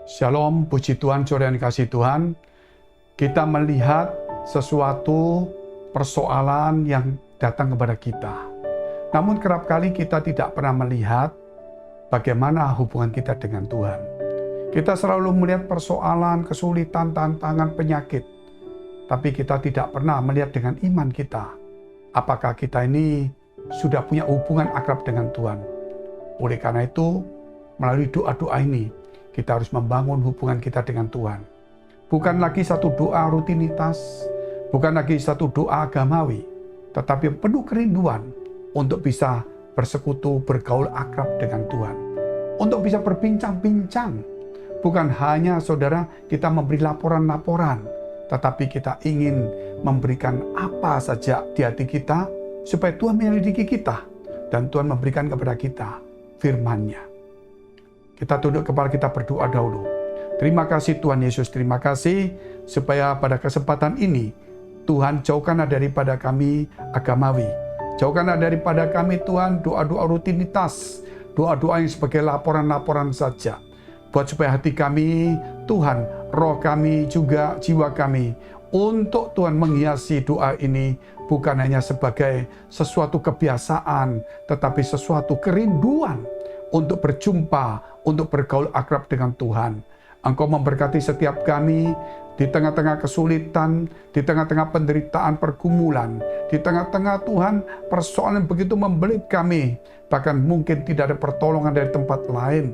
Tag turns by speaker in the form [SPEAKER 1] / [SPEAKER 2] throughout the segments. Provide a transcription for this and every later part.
[SPEAKER 1] Shalom, puji Tuhan, saudara yang dikasihi Tuhan. Kita melihat sesuatu persoalan yang datang kepada kita. Namun kerap kali kita tidak pernah melihat bagaimana hubungan kita dengan Tuhan. Kita selalu melihat persoalan, kesulitan, tantangan, penyakit. Tapi kita tidak pernah melihat dengan iman kita. Apakah kita ini sudah punya hubungan akrab dengan Tuhan? Oleh karena itu, melalui doa-doa ini, kita harus membangun hubungan kita dengan Tuhan. Bukan lagi satu doa rutinitas, bukan lagi satu doa agamawi, tetapi penuh kerinduan untuk bisa bersekutu, bergaul akrab dengan Tuhan. Untuk bisa berbincang-bincang. Bukan hanya saudara kita memberi laporan-laporan, tetapi kita ingin memberikan apa saja di hati kita, supaya Tuhan menyelidiki kita, dan Tuhan memberikan kepada kita firman-Nya. Kita tunduk kepala kita berdoa dahulu. Terima kasih Tuhan Yesus, terima kasih supaya pada kesempatan ini Tuhan jauhkanlah daripada kami agamawi. Jauhkanlah daripada kami Tuhan doa-doa rutinitas, doa-doa yang sebagai laporan-laporan saja. Buat supaya hati kami, Tuhan, roh kami juga jiwa kami untuk Tuhan menghiasi doa ini bukan hanya sebagai sesuatu kebiasaan, tetapi sesuatu kerinduan untuk berjumpa, untuk bergaul akrab dengan Tuhan. Engkau memberkati setiap kami di tengah-tengah kesulitan, di tengah-tengah penderitaan, pergumulan, di tengah-tengah Tuhan persoalan begitu membelit kami, bahkan mungkin tidak ada pertolongan dari tempat lain,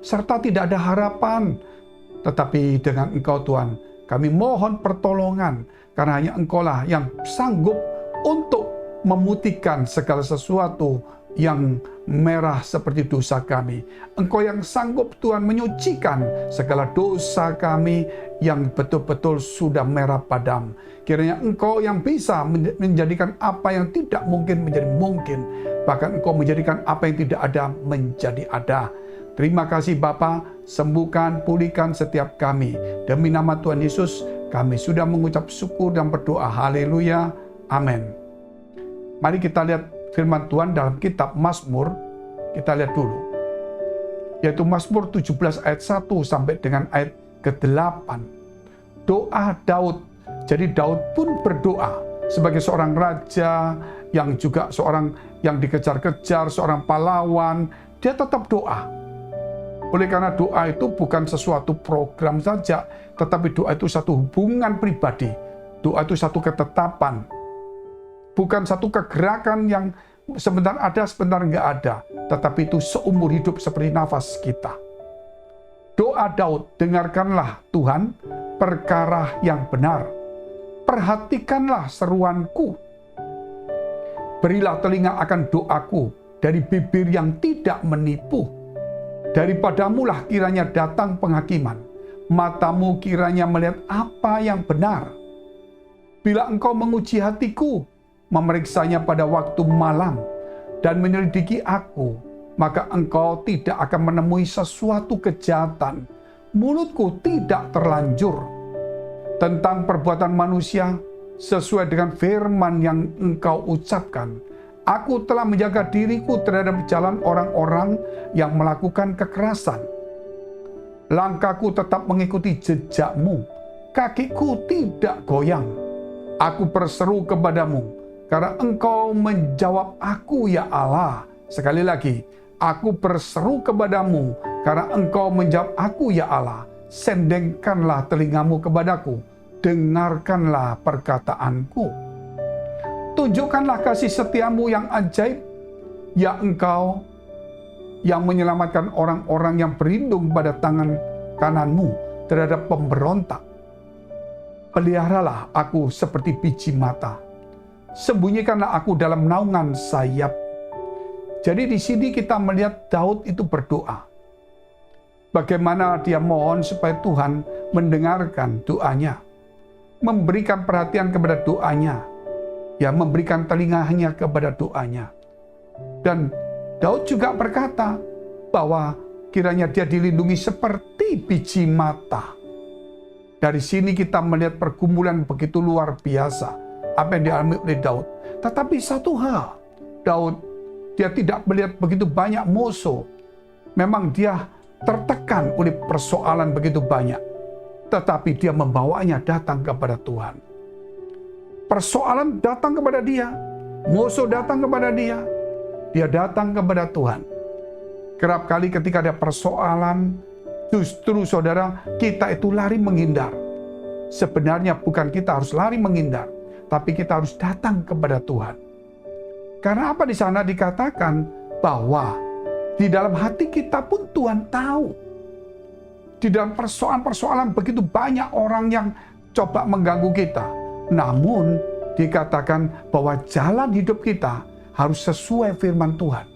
[SPEAKER 1] serta tidak ada harapan. Tetapi dengan Engkau Tuhan, kami mohon pertolongan, karena hanya Engkaulah yang sanggup untuk memutihkan segala sesuatu yang merah seperti dosa kami. Engkau yang sanggup Tuhan menyucikan segala dosa kami yang betul-betul sudah merah padam. Kiranya Engkau yang bisa menjadikan apa yang tidak mungkin menjadi mungkin. Bahkan Engkau menjadikan apa yang tidak ada menjadi ada. Terima kasih Bapa, sembuhkan, pulihkan setiap kami. Demi nama Tuhan Yesus, kami sudah mengucap syukur dan berdoa. Haleluya. Amin. Mari kita lihat firman Tuhan dalam kitab Mazmur. Kita lihat dulu, yaitu Mazmur 17 ayat 1 sampai dengan ayat ke-8. Doa Daud. Jadi Daud pun berdoa sebagai seorang raja, yang juga seorang yang dikejar-kejar, seorang pahlawan. Dia tetap doa. Oleh karena doa itu bukan sesuatu program saja, tetapi doa itu satu hubungan pribadi. Doa itu satu ketetapan. Bukan satu kegerakan yang sebentar ada, sebentar nggak ada. Tetapi itu seumur hidup seperti nafas kita. Doa Daud, dengarkanlah Tuhan perkara yang benar. Perhatikanlah seruanku. Berilah telinga akan doaku dari bibir yang tidak menipu. Daripadamulah kiranya datang penghakiman. Matamu kiranya melihat apa yang benar. Bila engkau menguji hatiku, memeriksanya pada waktu malam, dan menyelidiki aku, maka engkau tidak akan menemui sesuatu kejahatan. Mulutku tidak terlanjur tentang perbuatan manusia sesuai dengan firman yang engkau ucapkan. Aku telah menjaga diriku terhadap jalan orang-orang yang melakukan kekerasan. Langkahku tetap mengikuti jejakmu, kakiku tidak goyang. Aku berseru kepadamu, karena engkau menjawab aku ya Allah. Sekali lagi, aku berseru kepadamu, karena engkau menjawab aku ya Allah. Sendengkanlah telingamu kepadaku, dengarkanlah perkataanku. Tunjukkanlah kasih setiamu yang ajaib, ya engkau yang menyelamatkan orang-orang yang berlindung pada tangan kananmu terhadap pemberontak. Peliharalah aku seperti biji mata. Sembunyikanlah aku dalam naungan sayap. Jadi di sini kita melihat Daud itu berdoa. Bagaimana dia mohon supaya Tuhan mendengarkan doanya. Memberikan perhatian kepada doanya. Ya, memberikan telinganya kepada doanya. Dan Daud juga berkata bahwa kiranya dia dilindungi seperti biji mata. Dari sini kita melihat pergumulan begitu luar biasa apa yang dialami oleh Daud. Tetapi satu hal, Daud dia tidak melihat begitu banyak musuh. Memang dia tertekan oleh persoalan begitu banyak, tetapi dia membawanya datang kepada Tuhan. Persoalan datang kepada dia, musuh datang kepada dia, dia datang kepada Tuhan. Kerap kali ketika ada persoalan, justru saudara, kita itu lari menghindar. Sebenarnya bukan kita harus lari menghindar, tapi kita harus datang kepada Tuhan. Karena apa di sana dikatakan bahwa di dalam hati kita pun Tuhan tahu. Di dalam persoalan-persoalan begitu banyak orang yang coba mengganggu kita. Namun dikatakan bahwa jalan hidup kita harus sesuai firman Tuhan.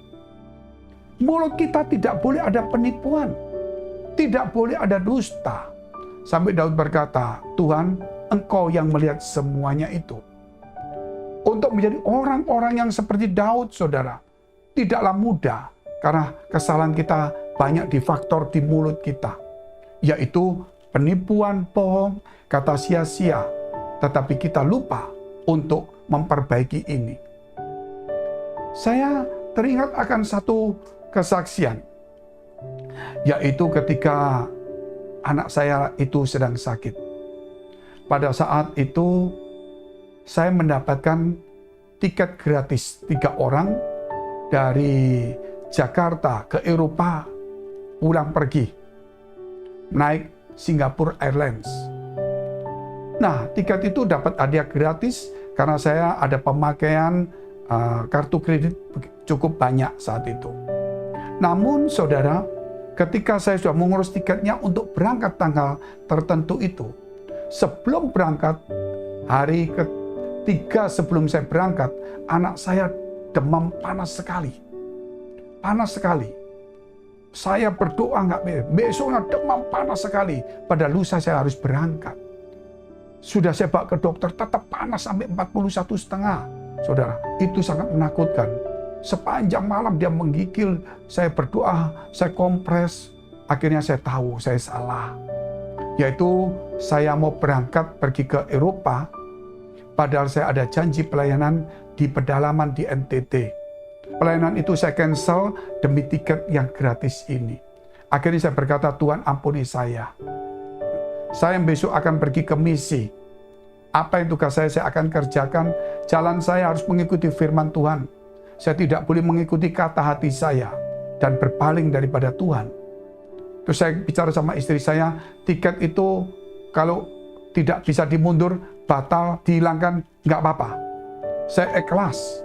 [SPEAKER 1] Mulut kita tidak boleh ada penipuan. Tidak boleh ada dusta. Sampai Daud berkata, Tuhan, Engkau yang melihat semuanya itu. Untuk menjadi orang-orang yang seperti Daud, saudara, tidaklah mudah. Karena kesalahan kita banyak di faktor di mulut kita. Yaitu penipuan, bohong, kata sia-sia. Tetapi kita lupa untuk memperbaiki ini. Saya teringat akan satu kesaksian. Yaitu ketika anak saya itu sedang sakit. Pada saat itu saya mendapatkan tiket gratis 3 orang dari Jakarta ke Eropa pulang pergi. Naik Singapore Airlines. Nah, tiket itu dapat hadiah gratis karena saya ada pemakaian kartu kredit cukup banyak saat itu. Namun, saudara, ketika saya sudah mengurus tiketnya untuk berangkat tanggal tertentu itu, sebelum berangkat, hari ketiga sebelum saya berangkat, anak saya demam panas sekali. Panas sekali. Saya berdoa besoknya demam panas sekali. Pada lusa saya harus berangkat. Sudah saya bawa ke dokter, tetap panas sampai 41,5. Saudara, itu sangat menakutkan. Sepanjang malam dia menggigil, saya berdoa, saya kompres. Akhirnya saya tahu saya salah. Yaitu saya mau berangkat pergi ke Eropa, padahal saya ada janji pelayanan di pedalaman di NTT. Pelayanan itu saya cancel demi tiket yang gratis ini. Akhirnya saya berkata, Tuhan ampuni saya. Saya besok akan pergi ke misi. Apa yang tugas saya akan kerjakan. Jalan saya harus mengikuti firman Tuhan. Saya tidak boleh mengikuti kata hati saya dan berpaling daripada Tuhan. Terus saya bicara sama istri saya, tiket itu kalau tidak bisa dimundur, batal, dihilangkan, nggak apa-apa. Saya ikhlas.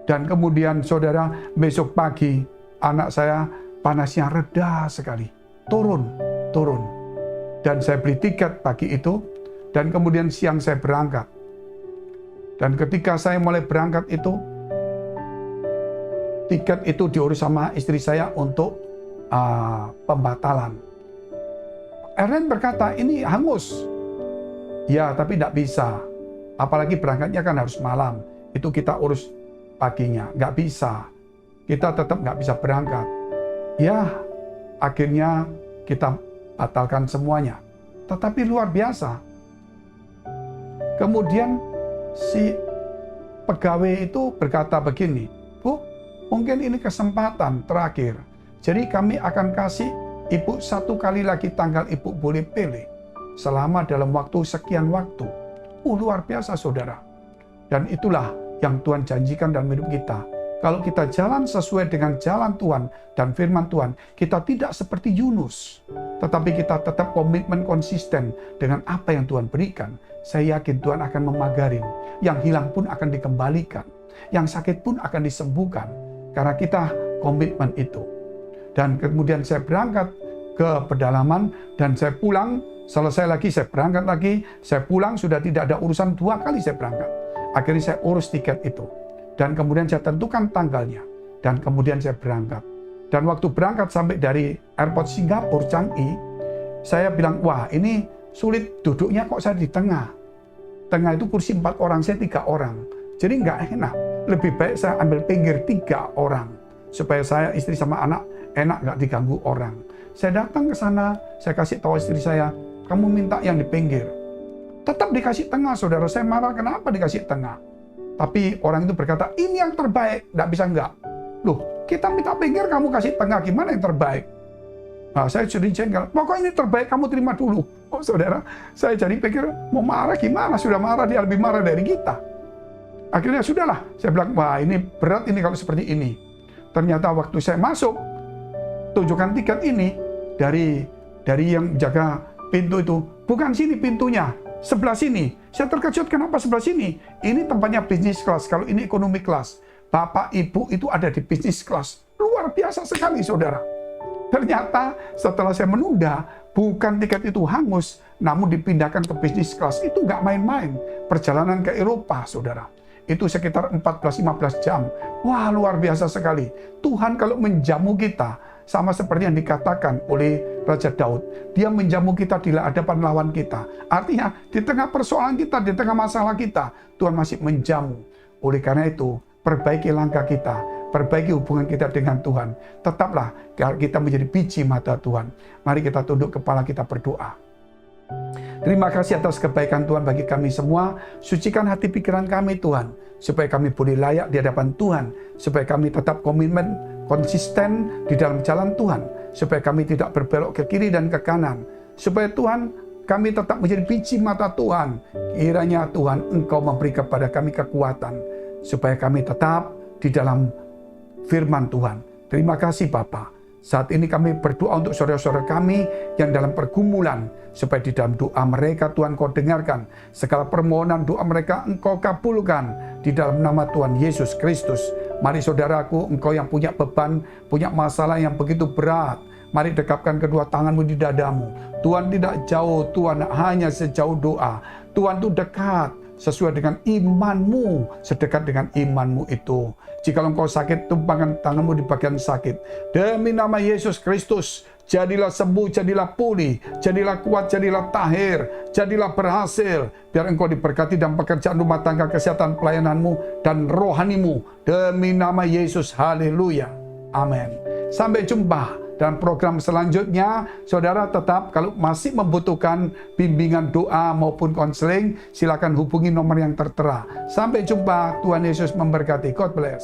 [SPEAKER 1] Dan kemudian saudara, besok pagi anak saya panasnya reda sekali. Turun. Dan saya beli tiket pagi itu, dan kemudian siang saya berangkat. Dan ketika saya mulai berangkat itu, tiket itu diurus sama istri saya untuk pembatalan. Eren berkata, ini hangus. Ya, tapi tidak bisa. Apalagi berangkatnya kan harus malam. Itu kita urus paginya. Nggak bisa. Kita tetap nggak bisa berangkat. Ya, akhirnya kita batalkan semuanya. Tetapi luar biasa. Kemudian si pegawai itu berkata begini, Bu, mungkin ini kesempatan terakhir. Jadi kami akan kasih Ibu 1 kali lagi tanggal Ibu boleh pilih. Selama dalam waktu sekian waktu. Luar biasa saudara. Dan itulah yang Tuhan janjikan dalam hidup kita. Kalau kita jalan sesuai dengan jalan Tuhan dan firman Tuhan, kita tidak seperti Yunus. Tetapi kita tetap komitmen konsisten dengan apa yang Tuhan berikan. Saya yakin Tuhan akan memagarin. Yang hilang pun akan dikembalikan. Yang sakit pun akan disembuhkan. Karena kita komitmen itu. Dan kemudian saya berangkat ke pedalaman dan saya pulang. Selesai lagi, saya berangkat lagi. Saya pulang, sudah tidak ada urusan 2 kali saya berangkat. Akhirnya saya urus tiket itu. Dan kemudian saya tentukan tanggalnya. Dan kemudian saya berangkat. Dan waktu berangkat sampai dari airport Singapura, Changi, saya bilang, wah ini sulit duduknya kok saya di tengah. Tengah itu kursi 4 orang, saya 3 orang. Jadi nggak enak. Lebih baik saya ambil pinggir 3 orang. Supaya saya, istri sama anak, enak nggak diganggu orang. Saya datang ke sana, saya kasih tahu istri saya, kamu minta yang di pinggir. Tetap dikasih tengah, saudara. Saya marah, kenapa dikasih tengah? Tapi orang itu berkata, ini yang terbaik, nggak bisa nggak. Loh, kita minta pinggir, kamu kasih tengah, gimana yang terbaik? Nah, saya jadi jengkel. Pokoknya ini terbaik, kamu terima dulu. Oh saudara, saya jadi pikir mau marah gimana? Sudah marah, dia lebih marah dari kita. Akhirnya sudahlah, saya bilang, wah ini berat ini kalau seperti ini. Ternyata waktu saya masuk, tunjukkan tiket ini dari yang jaga pintu itu. Bukan sini pintunya, sebelah sini. Saya terkejut, kenapa sebelah sini? Ini tempatnya bisnis kelas, kalau ini ekonomi kelas. Bapak Ibu itu ada di bisnis kelas. Luar biasa sekali saudara. Ternyata setelah saya menunda, bukan tiket itu hangus, namun dipindahkan ke bisnis kelas. Itu nggak main-main. Perjalanan ke Eropa, saudara. Itu sekitar 14-15 jam. Wah, luar biasa sekali. Tuhan kalau menjamu kita, sama seperti yang dikatakan oleh Raja Daud. Dia menjamu kita di hadapan lawan kita. Artinya, di tengah persoalan kita, di tengah masalah kita, Tuhan masih menjamu. Oleh karena itu, perbaiki langkah kita. Perbaiki hubungan kita dengan Tuhan. Tetaplah kita menjadi biji mata Tuhan. Mari kita tunduk kepala, kita berdoa. Terima kasih atas kebaikan Tuhan bagi kami semua. Sucikan hati pikiran kami Tuhan. Supaya kami boleh layak di hadapan Tuhan. Supaya kami tetap komitmen, konsisten di dalam jalan Tuhan. Supaya kami tidak berbelok ke kiri dan ke kanan. Supaya Tuhan, kami tetap menjadi biji mata Tuhan. Kiranya Tuhan Engkau memberi kepada kami kekuatan. Supaya kami tetap di dalam firman Tuhan. Terima kasih Bapa. Saat ini kami berdoa untuk saudara-saudara kami yang dalam pergumulan. Supaya di dalam doa mereka Tuhan Kau dengarkan. Segala permohonan doa mereka Engkau kabulkan. Di dalam nama Tuhan Yesus Kristus. Mari saudaraku, engkau yang punya beban, punya masalah yang begitu berat. Mari dekapkan kedua tanganmu di dadamu. Tuhan tidak jauh, Tuhan hanya sejauh doa. Tuhan itu dekat. Sesuai dengan imanmu, sedekat dengan imanmu itu. Jika engkau sakit, tumpangkan tanganmu di bagian sakit. Demi nama Yesus Kristus, jadilah sembuh, jadilah pulih, jadilah kuat, jadilah tahir, jadilah berhasil. Biar engkau diberkati dalam pekerjaan rumah tangga, kesehatan, pelayananmu, dan rohanimu. Demi nama Yesus, haleluya. Amin. Sampai jumpa dan program selanjutnya. Saudara tetap kalau masih membutuhkan bimbingan doa maupun konseling, silakan hubungi nomor yang tertera. Sampai jumpa, Tuhan Yesus memberkati. God bless.